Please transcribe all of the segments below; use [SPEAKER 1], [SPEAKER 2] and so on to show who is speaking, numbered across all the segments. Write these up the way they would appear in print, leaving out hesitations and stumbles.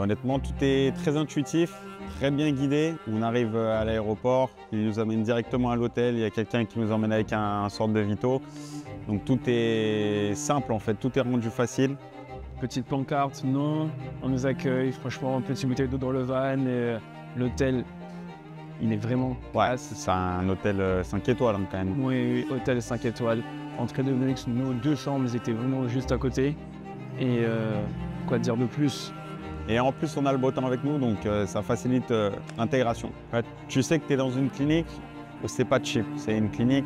[SPEAKER 1] Honnêtement, tout est très intuitif, très bien guidé. On arrive à l'aéroport, il nous amène directement à l'hôtel, il y a quelqu'un qui nous emmène avec un sorte de Vito. Donc tout est simple en fait, tout est rendu facile.
[SPEAKER 2] Petite pancarte, non, on nous accueille, franchement, petite bouteille d'eau dans le van et l'hôtel, il est vraiment classe.
[SPEAKER 1] C'est un hôtel 5 étoiles hein, quand même.
[SPEAKER 2] Oui, hôtel 5 étoiles, entrée de luxe, nos 2 chambres étaient vraiment juste à côté. Et quoi dire de plus?
[SPEAKER 1] Et en plus, on a le beau temps avec nous, donc ça facilite l'intégration. Tu sais que tu es dans une clinique où c'est pas cheap. C'est une clinique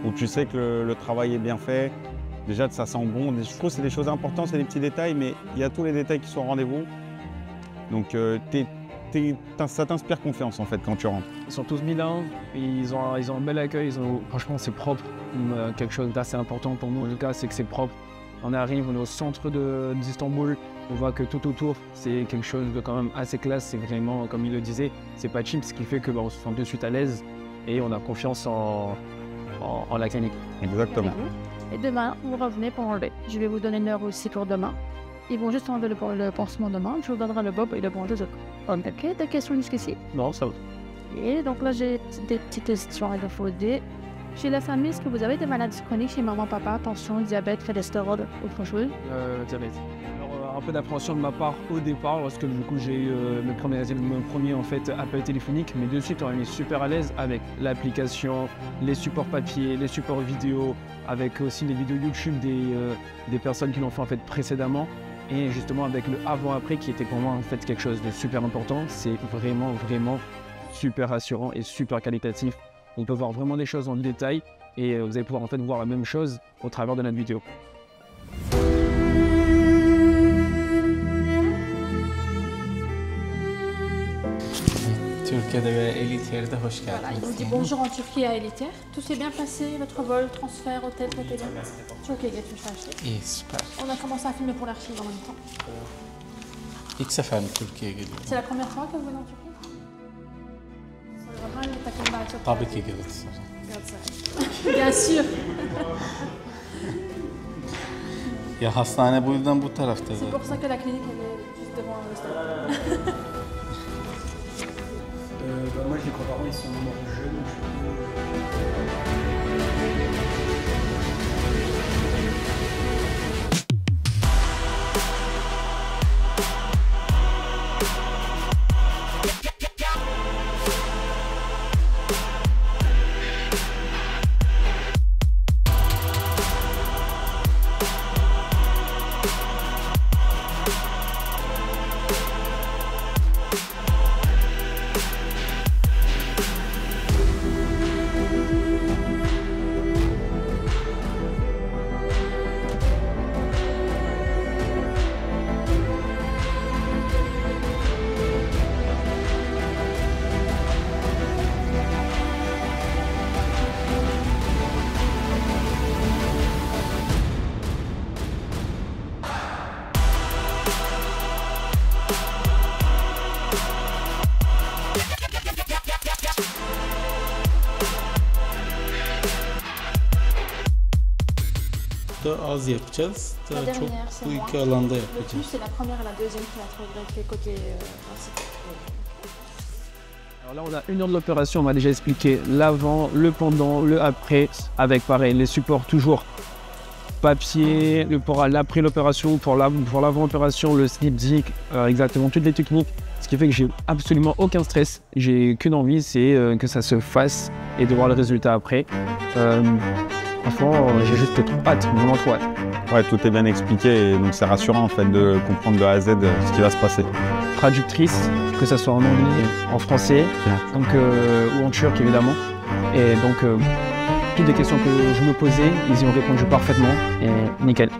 [SPEAKER 1] où tu sais que le travail est bien fait. Déjà, ça sent bon. Je trouve que c'est des choses importantes, c'est des petits détails, mais il y a tous les détails qui sont au rendez-vous. Donc, ça t'inspire confiance en fait quand tu rentres.
[SPEAKER 2] Ils sont tous bilingues, ils ont un bel accueil, franchement c'est propre. Quelque chose d'assez important pour nous en tout cas, c'est que c'est propre. On arrive, on est au centre d'Istanbul, on voit que tout autour c'est quelque chose de quand même assez classe, c'est vraiment, comme il le disait, c'est pas cheap, ce qui fait qu'on se sent de suite à l'aise et on a confiance en la clinique.
[SPEAKER 1] Exactement.
[SPEAKER 3] Et demain, vous revenez pour enlever. Je vais vous donner une heure aussi pour demain. Ils vont juste enlever le pansement demain, je vous donnerai le bob et le bandeau. Ok, des questions jusqu'ici?
[SPEAKER 2] Non, ça va.
[SPEAKER 3] Et donc là, j'ai des petites questions à vous poser. Chez la famille, est-ce que vous avez des maladies chroniques chez maman, papa, tension, diabète, cholestérol, autre chose?
[SPEAKER 2] Diabète. Alors, un peu d'appréhension de ma part au départ, parce que du coup j'ai eu mon premier en fait, appel téléphonique, mais de suite on est super à l'aise avec l'application, les supports papier, les supports vidéo, avec aussi les vidéos YouTube des personnes qui l'ont fait en fait précédemment. Et justement avec le avant-après qui était pour moi en fait quelque chose de super important, c'est vraiment super rassurant et super qualitatif. On peut voir vraiment des choses en détail et vous allez pouvoir en fait voir la même chose au travers de notre vidéo.
[SPEAKER 4] Türkiye'de ve Elite'ye de hoş
[SPEAKER 3] Voilà,
[SPEAKER 4] geldiniz.
[SPEAKER 3] il nous dit bonjour en Turquie à Elitaire. Tout s'est bien passé, votre vol, transfert, hôtel, tout est bien. Türkiye'ye geçmiş her şey.
[SPEAKER 4] İyi, süper.
[SPEAKER 3] On a commencé à filmer pour l'archive en même temps.
[SPEAKER 4] İlk sefer mi Türkiye'ye geliyorum?
[SPEAKER 3] C'est la première fois que vous venez en Turquie?
[SPEAKER 4] Tabii ki geliriz.
[SPEAKER 3] Bien sûr.
[SPEAKER 4] Ya hastane bu yüzden bu tarafta
[SPEAKER 3] C'est
[SPEAKER 4] zaten.
[SPEAKER 3] pour ça que la clinique elle est juste devant le stade.
[SPEAKER 2] Moi je les compare, ils sont morts jeunes.
[SPEAKER 4] Da az yapacağız.
[SPEAKER 3] La
[SPEAKER 4] Daha çok
[SPEAKER 3] dernière, c'est
[SPEAKER 4] bu
[SPEAKER 3] moi.
[SPEAKER 4] iki alanda
[SPEAKER 3] Le
[SPEAKER 4] yapacağız.
[SPEAKER 3] plus, c'est la première et la deuxième qui va être greffée côté
[SPEAKER 2] Alors là, on a 1 heure de l'opération, on m'a déjà expliqué l'avant, le pendant, le après, avec pareil, les supports toujours papier, pour l'après l'opération, pour l'avant-opération, le slip zik, exactement toutes les techniques. Ce qui fait que j'ai absolument aucun stress, j'ai qu'une envie, c'est que ça se fasse et de voir le résultat après. Franchement, j'ai juste trop hâte, vraiment trop hâte.
[SPEAKER 1] Ouais, tout est bien expliqué et donc c'est rassurant en fait de comprendre de A à Z ce qui va se passer.
[SPEAKER 2] Traductrice, que ce soit en anglais, en français, donc, ou en turc évidemment. Et donc, toutes les questions que je me posais, ils y ont répondu parfaitement et nickel.
[SPEAKER 1] Ouais,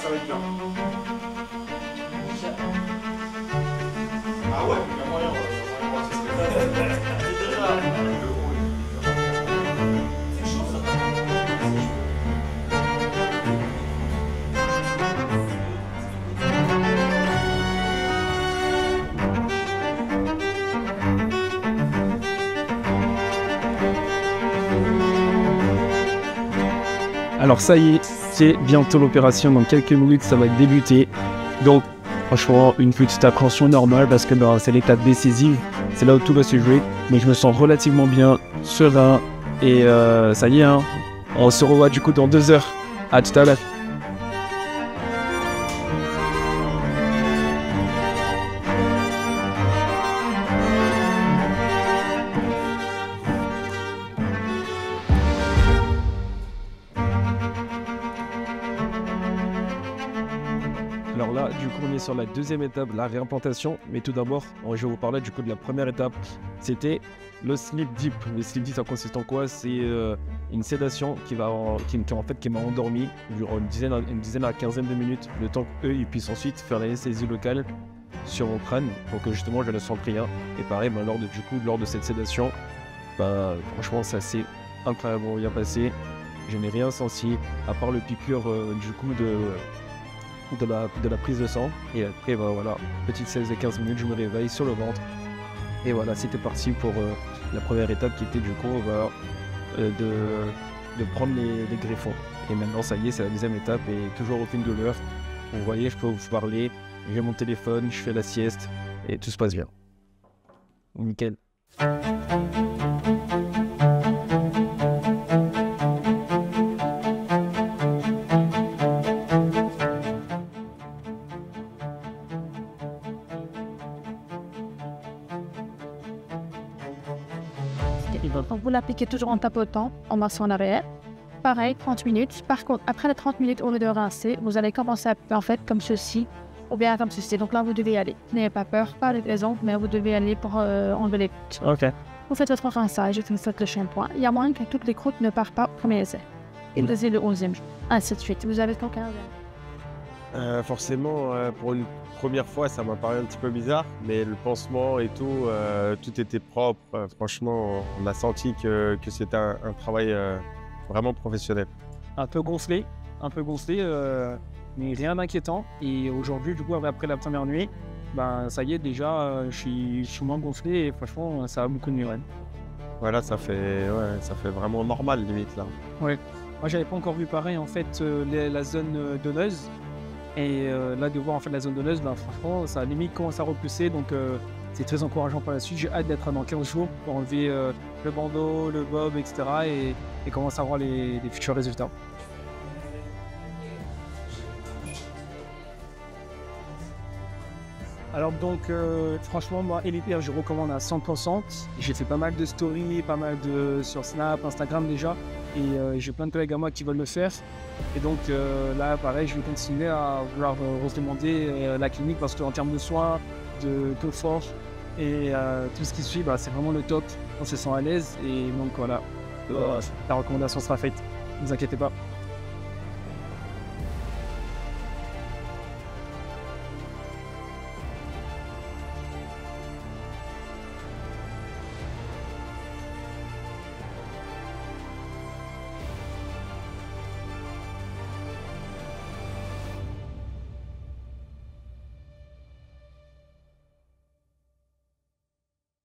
[SPEAKER 1] ça va être bien. Ah ouais, il y a moyen,
[SPEAKER 2] Alors ça y est, C'est bientôt l'opération, dans quelques minutes ça va débuter. Donc franchement une petite appréhension normale parce que c'est l'étape décisive, c'est là où tout va se jouer. Mais je me sens relativement bien, serein et ça y est, hein, on se revoit du coup dans 2 heures. À tout à l'heure. Alors là, du coup, on est sur la deuxième étape, la réimplantation. Mais tout d'abord, je vais vous parler du coup de la première étape. C'était le sleep deep. Le sleep deep, ça consiste en quoi? C'est une sédation qui m'a endormi durant une dizaine à quinzaine de minutes, le temps qu'eux ils puissent ensuite faire l'anesthésie locale sur mon crâne pour que justement je ne sente rien. Et pareil, lors de cette sédation, franchement, ça s'est incroyablement bien passé. Je n'ai rien senti à part le piqûre de la prise de sang. Et après, voilà, petite 16 et 15 minutes, je me réveille sur le ventre. Et voilà, c'était parti pour la première étape qui était du coup de prendre les greffons. Et maintenant, ça y est, c'est la deuxième étape et toujours aucune douleur. Vous voyez, je peux vous parler, j'ai mon téléphone, je fais la sieste et tout se passe bien. Nickel.
[SPEAKER 3] Donc vous l'appliquez toujours en tapotant, en marchant en arrière. Pareil, 30 minutes. Par contre, après les 30 minutes, au lieu de rincer, vous allez commencer à faire en fait comme ceci, ou bien comme ceci. Donc là, vous devez y aller. N'ayez pas peur, pas de raison, mais vous devez aller pour enlever les croûtes.
[SPEAKER 2] Ok.
[SPEAKER 3] Vous faites votre rinçage, vous faites le shampoing. Il y a moyen que toutes les croûtes ne partent pas au premier essai. Et le 11e jour. Ainsi de suite. Vous avez qu'au 15e.
[SPEAKER 5] Forcément, pour une première fois, ça m'a paru un petit peu bizarre, mais le pansement et tout, tout était propre. Franchement, on a senti que c'était un travail vraiment professionnel.
[SPEAKER 2] Un peu gonflé, mais rien d'inquiétant. Et aujourd'hui, du coup, après la première nuit, ça y est, déjà, je suis moins gonflé et franchement, ça a beaucoup de mieux.
[SPEAKER 5] Voilà, ça fait vraiment normal, limite, là.
[SPEAKER 2] Ouais. Moi, j'avais pas encore vu pareil, en fait, la zone donneuse. Et là, de voir en fait la zone donneuse, franchement, ça a limite commencé à repousser. Donc, c'est très encourageant par la suite. J'ai hâte d'être dans 15 jours pour enlever le bandeau, le bob, etc. Et commencer à voir les futurs résultats. Alors donc, franchement, moi, Eliter, je recommande à 100%. J'ai fait pas mal de stories, sur Snap, Instagram déjà. Et j'ai plein de collègues à moi qui veulent le faire. Et donc là, pareil, je vais continuer à vouloir redemander la clinique parce qu'en termes de soins, de confort et tout ce qui suit, c'est vraiment le top. On se sent à l'aise et donc voilà, la recommandation sera faite. Ne vous inquiétez pas.